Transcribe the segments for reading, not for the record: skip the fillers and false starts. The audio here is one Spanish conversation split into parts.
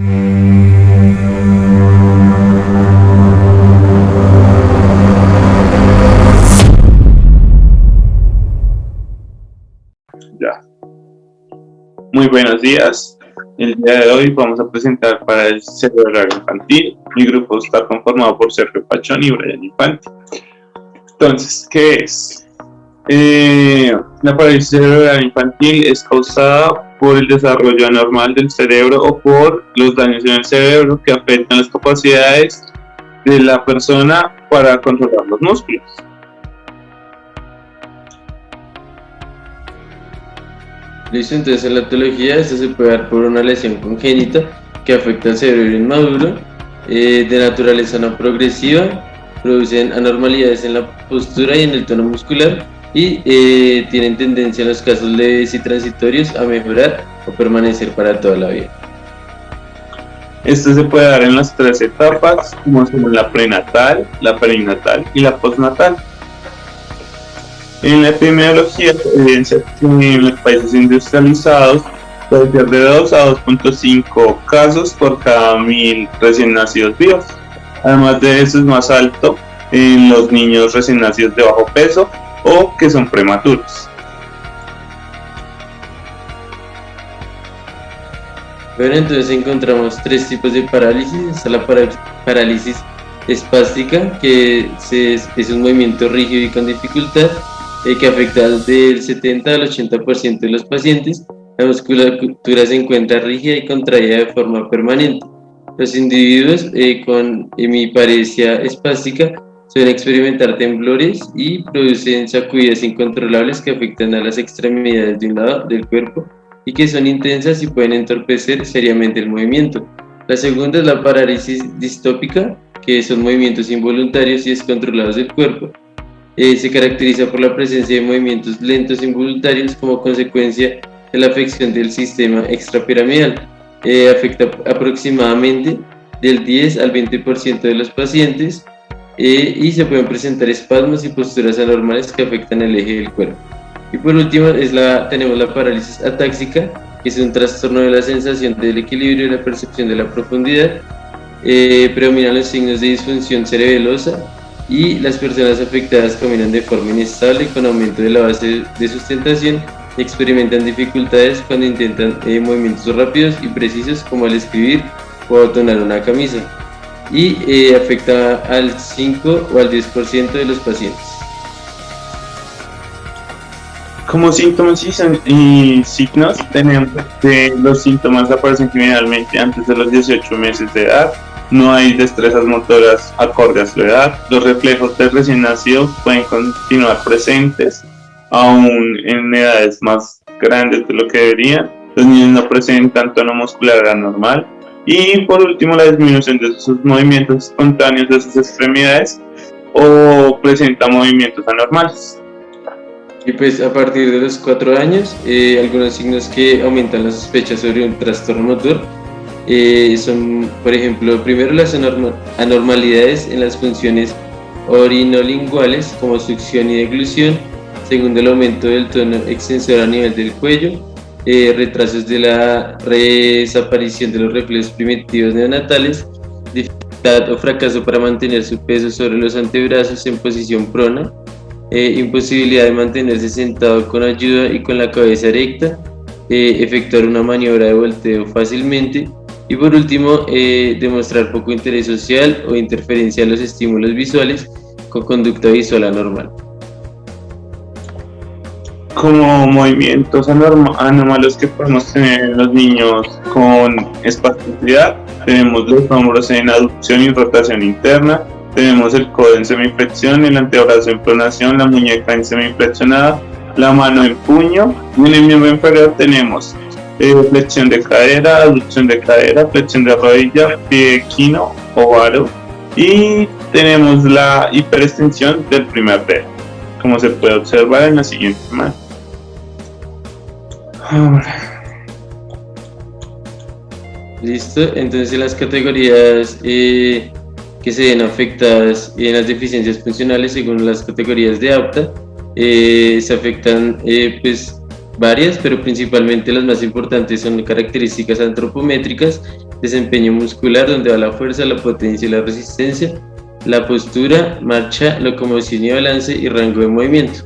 Ya. Muy buenos días. El día de hoy vamos a presentar para el cerebral infantil. Mi grupo está conformado por Sergio Pachón y Brian Infante. Entonces, ¿qué es? La parálisis cerebral infantil es causada por el desarrollo anormal del cerebro o por los daños en el cerebro que afectan las capacidades de la persona para controlar los músculos. Listo, entonces en la etiología esto se puede dar por una lesión congénita que afecta al cerebro inmaduro, de naturaleza no progresiva, producen anormalidades en la postura y en el tono muscular y tienen tendencia en los casos leves y transitorios a mejorar o permanecer para toda la vida. Esto se puede dar en las tres etapas, como son la prenatal, la perinatal y la postnatal. En la epidemiología se evidencia que en los países industrializados puede ser de 2 a 2.5 casos por cada 1000 recién nacidos vivos. Además de eso es más alto en los niños recién nacidos de bajo peso o que son prematuros. Bueno, entonces encontramos tres tipos de parálisis. Está la parálisis espástica, que es un movimiento rígido y con dificultad, que afecta del 70 al 80% de los pacientes. La musculatura se encuentra rígida y contraída de forma permanente. Los individuos con hemiparesia espástica suelen experimentar temblores y producen sacudidas incontrolables que afectan a las extremidades de un lado del cuerpo y que son intensas y pueden entorpecer seriamente el movimiento. La segunda es la parálisis distópica, que son movimientos involuntarios y descontrolados del cuerpo. Se caracteriza por la presencia de movimientos lentos involuntarios como consecuencia de la afección del sistema extrapiramidal. Afecta aproximadamente del 10 al 20% de los pacientes y se pueden presentar espasmos y posturas anormales que afectan el eje del cuerpo. Y por último tenemos la parálisis atáxica, que es un trastorno de la sensación del equilibrio y la percepción de la profundidad. Predominan los signos de disfunción cerebelosa y las personas afectadas caminan de forma inestable con aumento de la base de sustentación y experimentan dificultades cuando intentan movimientos rápidos y precisos como al escribir o abotonar una camisa, y afecta al 5 o al 10% de los pacientes. Como síntomas y signos tenemos que los síntomas aparecen generalmente antes de los 18 meses de edad. No hay destrezas motoras acorde a su edad. Los reflejos del recién nacido pueden continuar presentes aún en edades más grandes de lo que deberían. Los niños no presentan tono muscular anormal. Y por último, la disminución de sus movimientos espontáneos de sus extremidades o presenta movimientos anormales. Y pues a partir de los 4 años, algunos signos que aumentan la sospecha sobre un trastorno motor son, por ejemplo, primero las anormalidades en las funciones orinolinguales como succión y deglución. Segundo, el aumento del tono extensor a nivel del cuello. Retrasos de la desaparición de los reflejos primitivos neonatales. Dificultad o fracaso para mantener su peso sobre los antebrazos en posición prona. Imposibilidad de mantenerse sentado con ayuda y con la cabeza erecta. Efectuar una maniobra de volteo fácilmente. Y por último, demostrar poco interés social o interferencia en los estímulos visuales con conducta visual anormal. Como movimientos anómalos que podemos tener en los niños con espasticidad, tenemos los hombros en aducción y rotación interna, tenemos el codo en semiflexión, el antebrazo en pronación, la muñeca en semiflexionada, la mano en puño, y en el miembro inferior tenemos flexión de cadera, aducción de cadera, flexión de rodilla, pie equino o varo, y tenemos la hiperextensión del primer dedo, como se puede observar en la siguiente imagen. Listo, entonces las categorías que se ven afectadas en las deficiencias funcionales según las categorías de APTA se afectan pues varias, pero principalmente las más importantes son características antropométricas, desempeño muscular, donde va la fuerza, la potencia y la resistencia, la postura, marcha, locomoción y balance y rango de movimiento.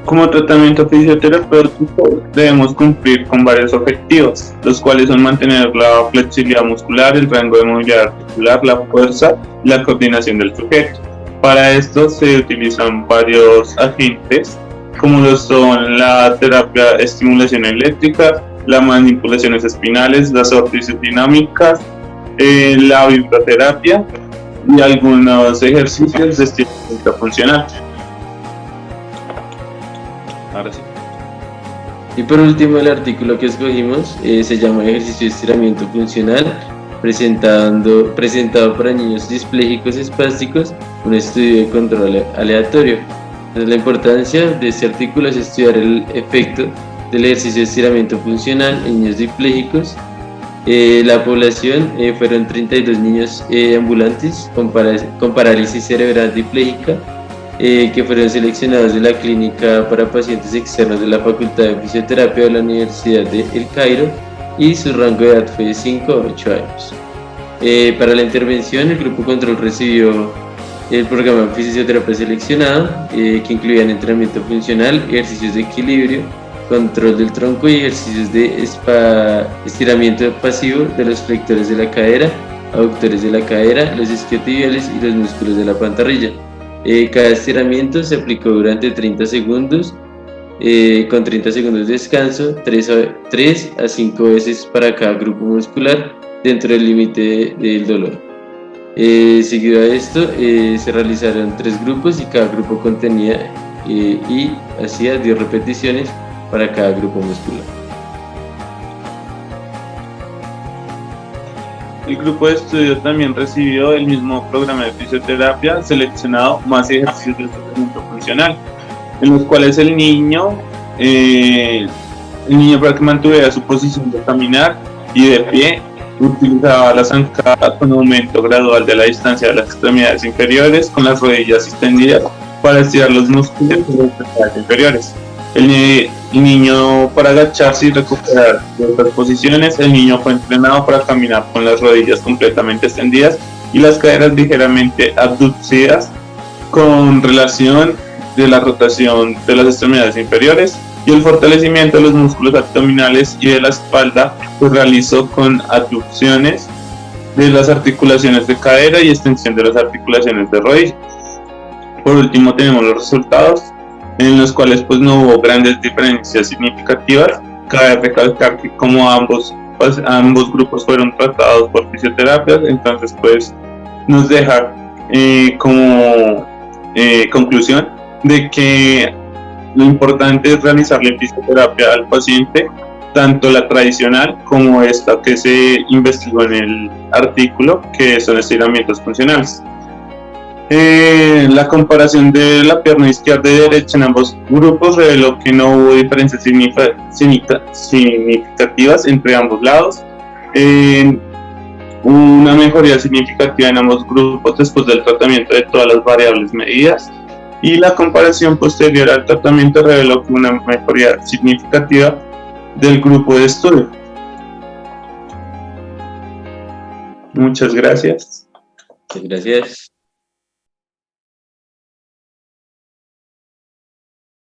Como tratamiento fisioterapéutico debemos cumplir con varios objetivos, los cuales son mantener la flexibilidad muscular, el rango de movilidad articular, la fuerza y la coordinación del sujeto. Para esto se utilizan varios agentes, como lo son la terapia estimulación eléctrica, las manipulaciones espinales, las órtesis dinámicas, la vibroterapia y algunos ejercicios de estiramiento funcional. Ahora sí. Y por último, el artículo que escogimos se llama Ejercicio de estiramiento funcional, presentado para niños displégicos espásticos, un estudio de control aleatorio. Entonces, la importancia de este artículo es estudiar el efecto del ejercicio de estiramiento funcional en niños diplégicos. La población fueron 32 niños ambulantes con parálisis cerebral diplégica, que fueron seleccionados de la clínica para pacientes externos de la Facultad de Fisioterapia de la Universidad de El Cairo, y su rango de edad fue de 5 a 8 años. Para la intervención, el grupo control recibió el programa de fisioterapia seleccionado, que incluían entrenamiento funcional, ejercicios de equilibrio, control del tronco y ejercicios de estiramiento pasivo de los flectores de la cadera, aductores de la cadera, los isquiotibiales y los músculos de la pantorrilla. Cada estiramiento se aplicó durante 30 segundos, con 30 segundos de descanso, 3 a 5 veces para cada grupo muscular, dentro del límite del dolor. Seguido a esto, se realizaron 3 grupos y cada grupo contenía y hacía 10 repeticiones para cada grupo muscular. El grupo de estudio también recibió el mismo programa de fisioterapia seleccionado más ejercicios de estiramiento funcional, en los cuales el niño para que mantuviera su posición de caminar y de pie, utilizaba la zancada con aumento gradual de la distancia de las extremidades inferiores, con las rodillas extendidas para estirar los músculos de las extremidades inferiores. El niño, para agacharse y recuperar otras posiciones, el niño fue entrenado para caminar con las rodillas completamente extendidas y las caderas ligeramente abducidas, con relación de la rotación de las extremidades inferiores, y el fortalecimiento de los músculos abdominales y de la espalda se realizó con abducciones de las articulaciones de cadera y extensión de las articulaciones de rodilla. Por último, tenemos los resultados, en los cuales pues no hubo grandes diferencias significativas. Cabe recalcar que como ambos grupos fueron tratados por fisioterapias, entonces pues nos deja como conclusión de que lo importante es realizar la fisioterapia al paciente, tanto la tradicional como esta que se investigó en el artículo, que son estiramientos funcionales. La comparación de la pierna izquierda y derecha en ambos grupos reveló que no hubo diferencias significativas entre ambos lados. Una mejoría significativa en ambos grupos después del tratamiento de todas las variables medidas, y la comparación posterior al tratamiento reveló que una mejoría significativa del grupo de estudio. Muchas gracias. Muchas gracias.